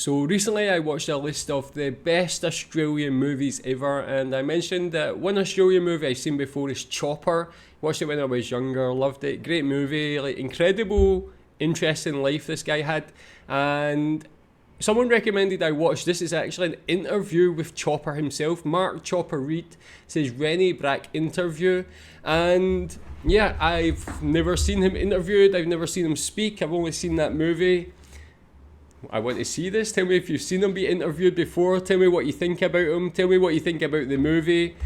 So recently I watched a list of the best Australian movies ever, and I mentioned that one Australian movie I've seen before is Chopper. Watched it when I was younger, loved it, great movie, like incredible, interesting life this guy had. And someone recommended I watch this. Is actually an interview with Chopper himself. Mark Chopper Read says Rennie Brack interview, and yeah, I've never seen him interviewed, I've never seen him speak, I've only seen that movie. I want to see this. Tell me if you've seen him be interviewed before. Tell me what you think about him. Tell me what you think about the movie.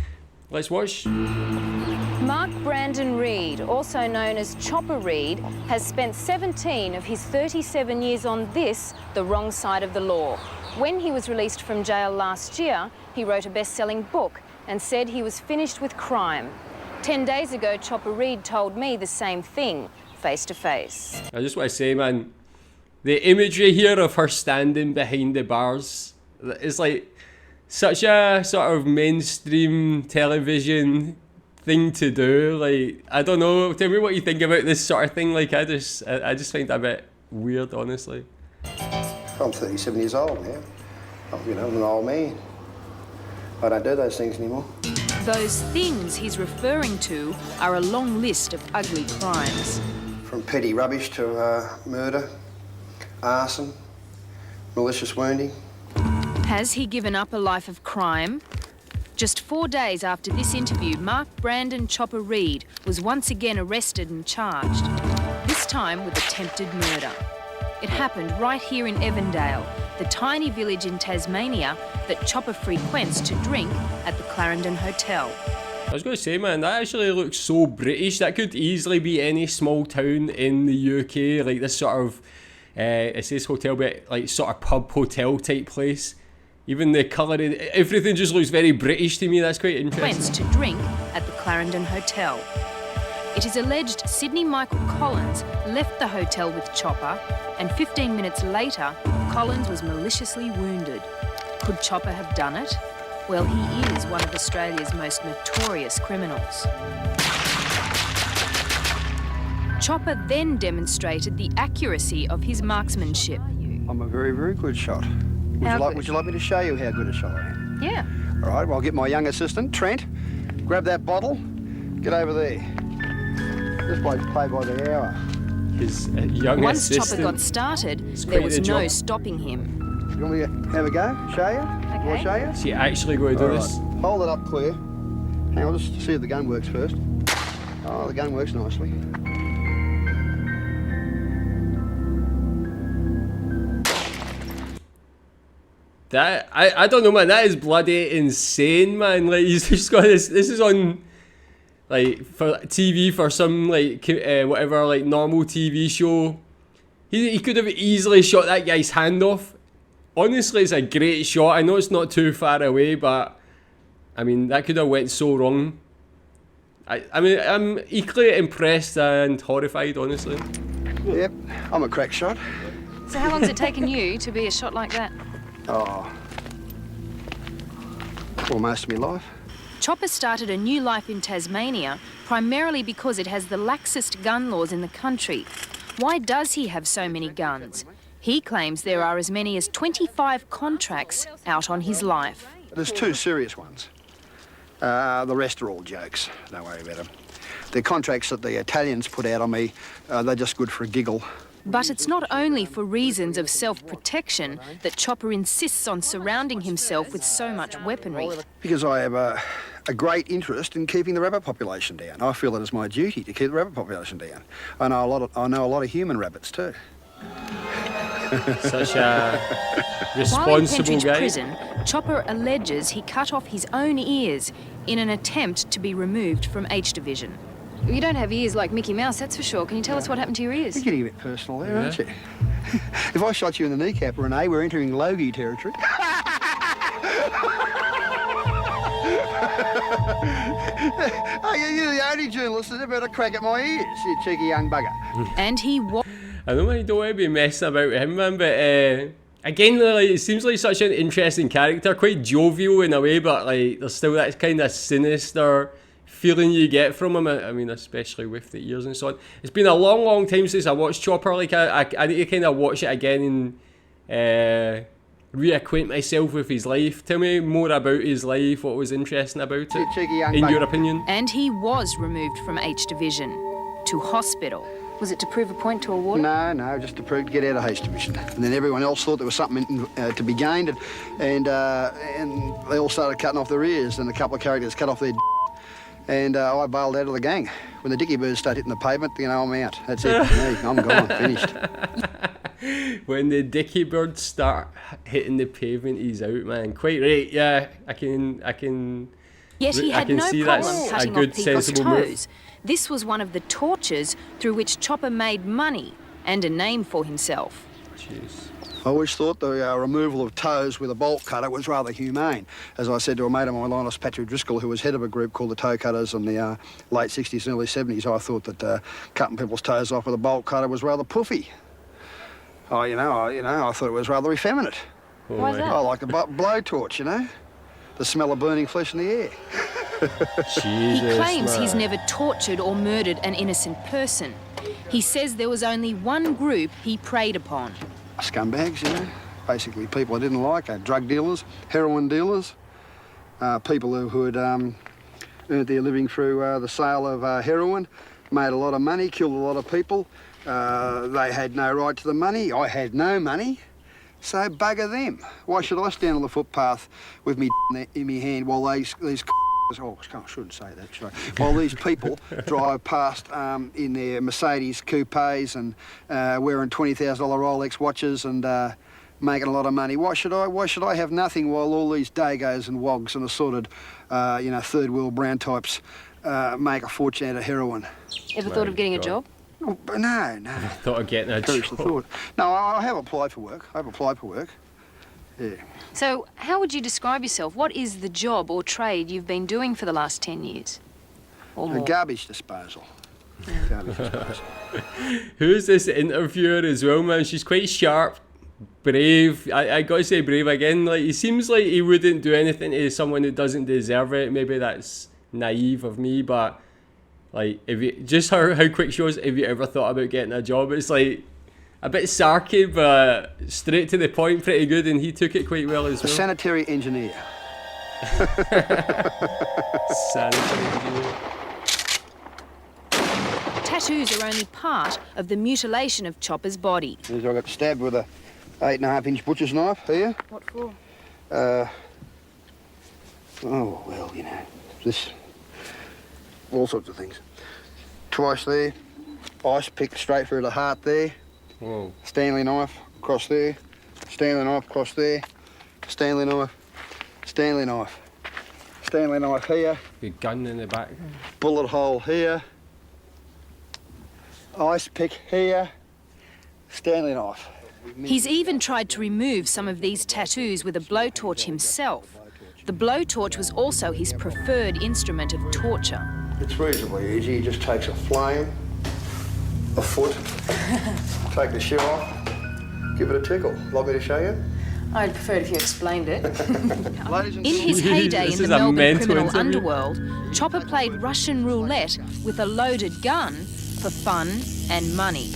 Let's watch. Mark Brandon Read, also known as Chopper Read, has spent 17 of his 37 years on this, the wrong side of the law. When he was released from jail last year, he wrote a best-selling book and said he was finished with crime. 10 days ago, Chopper Read told me the same thing, face to face. I just want to say, man, the imagery here of her standing behind the bars is like such a sort of mainstream television thing to do. Like, I don't know, tell me what you think about this sort of thing. Like, I just find it a bit weird, honestly. I'm 37 years old now. I'm an old man. I don't do those things anymore. Those things he's referring to are a long list of ugly crimes. From petty rubbish to murder, arson, malicious wounding. Has he given up a life of crime? Just 4 days after this interview, Mark Brandon Chopper Read was once again arrested and charged, this time with attempted murder. It happened right here in Evandale, the tiny village in Tasmania that Chopper frequents to drink at the Clarendon Hotel. I was going to say, man, that actually looks so British. That could easily be any small town in the UK, like this sort of it says hotel, but like sort of pub hotel type place. Even the colouring, everything just looks very British to me. That's quite interesting. To drink at the Clarendon Hotel. It is alleged Sydney Michael Collins left the hotel with Chopper, and 15 minutes later, Collins was maliciously wounded. Could Chopper have done it? Well, he is one of Australia's most notorious criminals. Chopper then demonstrated the accuracy of his marksmanship. I'm a very, very good shot. Would you like me to show you how good a shot I am? Yeah. All right, well, I'll get my young assistant, Trent, grab that bottle, get over there. This bloke's paid by the hour. His young Once assistant. Chopper got started, there was no stopping him. You want me to have a go? Show you? Okay. Want to show you? Is he actually going to do this? Hold it up clear. Hang on, just see if the gun works first. Oh, the gun works nicely. That I don't know, man. That is bloody insane, man. Like, he's just got this. This is on like for TV for some like whatever like normal TV show. He could have easily shot that guy's hand off. Honestly, it's a great shot. I know it's not too far away, but I mean that could have went so wrong. I mean I'm equally impressed and horrified, honestly. Yep, I'm a crack shot. So how long's it taken you to be a shot like that? Oh, well, most of my life. Chopper started a new life in Tasmania primarily because it has the laxest gun laws in the country. Why does he have so many guns? He claims there are as many as 25 contracts out on his life. There's two serious ones. The rest are all jokes. Don't worry about them. The contracts that the Italians put out on me, they're just good for a giggle. But it's not only for reasons of self-protection that Chopper insists on surrounding himself with so much weaponry. Because I have a great interest in keeping the rabbit population down. I feel it is my duty to keep the rabbit population down. I know a lot of human rabbits too. Such a While in responsible Pentridge guy. prison, Chopper alleges he cut off his own ears in an attempt to be removed from H Division. You don't have ears like Mickey Mouse, that's for sure. Can you tell us what happened to your ears? You're getting a bit personal there, aren't you? If I shot you in the kneecap, Renee, we're entering Logie territory. Oh, you're the only journalist that ever had a crack at my ears, you cheeky young bugger. And he was... I don't want to be messing about with him, man, but again, like, it seems like such an interesting character, quite jovial in a way, but like there's still that kind of sinister feeling you get from him. I mean, especially with the ears and so on. It's been a long time since I watched Chopper. Like, I need to kind of watch it again and reacquaint myself with his life. Tell me more about his life, what was interesting about it, Cheeky young in bugger. your opinion. And he was removed from H Division to hospital. Was it to prove a point to a warden? No, just to prove to get out of H Division. And then everyone else thought there was something to be gained, and they all started cutting off their ears, and a couple of characters cut off their and I bailed out of the gang. When the dicky birds start hitting the pavement, you know, I'm out. That's it for me. I'm gone, finished. When the dicky birds start hitting the pavement, he's out, man. Quite right, yeah. I can. Yet he I had can no see problem that's a cutting good, off Peacock's sensible move. toes. This was one of the tortures through which Chopper made money and a name for himself. Jeez. I always thought the removal of toes with a bolt cutter was rather humane. As I said to a mate of mine, Linus Patrick Driscoll, who was head of a group called the Toe Cutters in the late 60s and early 70s, I thought that cutting people's toes off with a bolt cutter was rather puffy. I thought it was rather effeminate. Why is that? I like a blowtorch, you know? The smell of burning flesh in the air. He Jesus, claims man. he's never tortured or murdered an innocent person. He says there was only one group he preyed upon. Scumbags, you know? Basically people I didn't like, drug dealers, heroin dealers, people who had earned their living through the sale of heroin, made a lot of money, killed a lot of people. They had no right to the money. I had no money. So bugger them. Why should I stand on the footpath with me in my hand while these oh, I shouldn't say that, should I? While these people drive past in their Mercedes coupes and wearing $20,000 Rolex watches and making a lot of money. Why should I have nothing while all these dagos and wogs and assorted, third world brown types make a fortune out of heroin? Ever thought of getting a job? Oh, no. Thought of getting a Seriously job. thought. No, I have applied for work. Yeah. So how would you describe yourself? What is the job or trade you've been doing for the last 10 years? Or more? Garbage disposal. Garbage disposal. Who's this interviewer as well, man? She's quite sharp, brave. I gotta say brave again. Like, he seems like he wouldn't do anything to someone who doesn't deserve it. Maybe that's naive of me, but like, if you just how quick she was, have you ever thought about getting a job? It's like a bit sarky, but straight to the point, pretty good, and he took it quite well as A well. sanitary engineer. Sanitary engineer. Tattoos are only part of the mutilation of Chopper's body. I got stabbed with a 8.5-inch butcher's knife here. What for? This, all sorts of things. Twice there, ice pick straight through the heart there. Whoa. Stanley knife across there, Stanley knife across there, Stanley knife, Stanley knife, Stanley knife here, The gun in the back. bullet hole here, ice pick here, Stanley knife. He's even tried to remove some of these tattoos with a blowtorch himself. The blowtorch was also his preferred instrument of torture. It's reasonably easy. He just takes a flame, a foot, take the shoe off, give it a tickle. Like me to show you? I'd prefer it if you explained it. Ladies and In his Jeez, heyday this in is the a Melbourne mental criminal interview. underworld, Chopper played Russian roulette with a loaded gun for fun and money.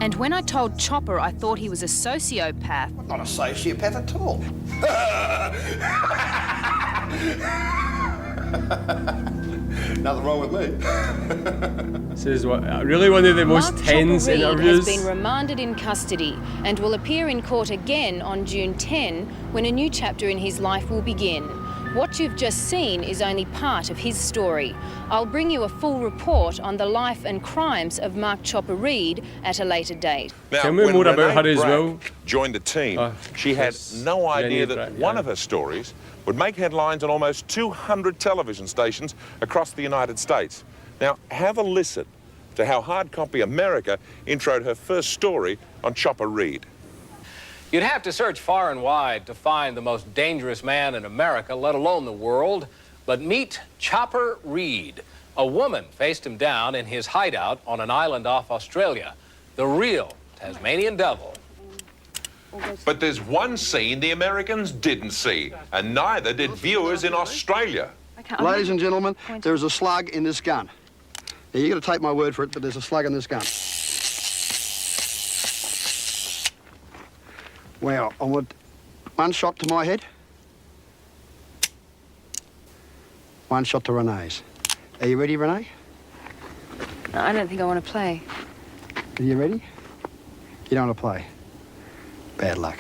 And when I told Chopper I thought he was a sociopath, not a sociopath at all. Nothing wrong with me. This is really one of the most Mark tense Chopper Reid interviews. has been remanded in custody and will appear in court again on June 10 when a new chapter in his life will begin. What you've just seen is only part of his story. I'll bring you a full report on the life and crimes of Mark Chopper Reid at a later date. Now, Tell me when more about Renee her as Brack well. joined the team, she had yes, no Renee idea that Brack, one yeah. of her stories would make headlines on almost 200 television stations across the United States. Now, have a listen to how Hard Copy America introed her first story on Chopper Reid. You'd have to search far and wide to find the most dangerous man in America, let alone the world. But meet Chopper Reid. A woman faced him down in his hideout on an island off Australia. The real Tasmanian devil. But there's one scene the Americans didn't see, and neither did viewers in Australia. Ladies and gentlemen, there's a slug in this gun. Now, you got to take my word for it, but there's a slug in this gun. Well, I want one shot to my head, one shot to Renee's. Are you ready, Renee? No, I don't think I want to play. Are you ready? You don't want to play. Bad luck.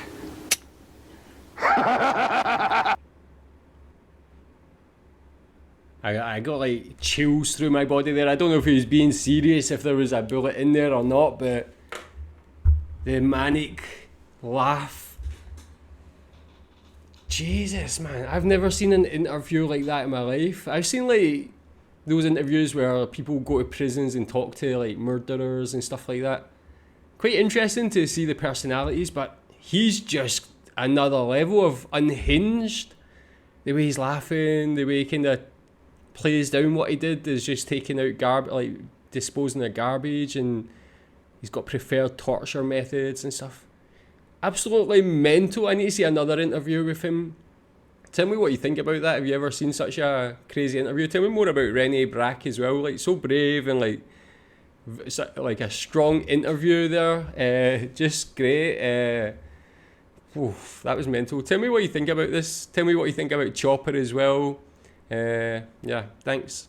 I got like chills through my body there. I don't know if he was being serious, if there was a bullet in there or not, but the manic laugh. Jesus, man, I've never seen an interview like that in my life. I've seen like those interviews where people go to prisons and talk to like murderers and stuff like that. Quite interesting to see the personalities, but he's just another level of unhinged. The way he's laughing, the way he kind of plays down what he did is just taking out like disposing of garbage, and he's got preferred torture methods and stuff. Absolutely mental. I need to see another interview with him. Tell me what you think about that. Have you ever seen such a crazy interview? Tell me more about Rene Brack as well. Like, so brave and like a strong interview there. Just great. Oof, that was mental. Tell me what you think about this. Tell me what you think about Chopper as well. Yeah, thanks.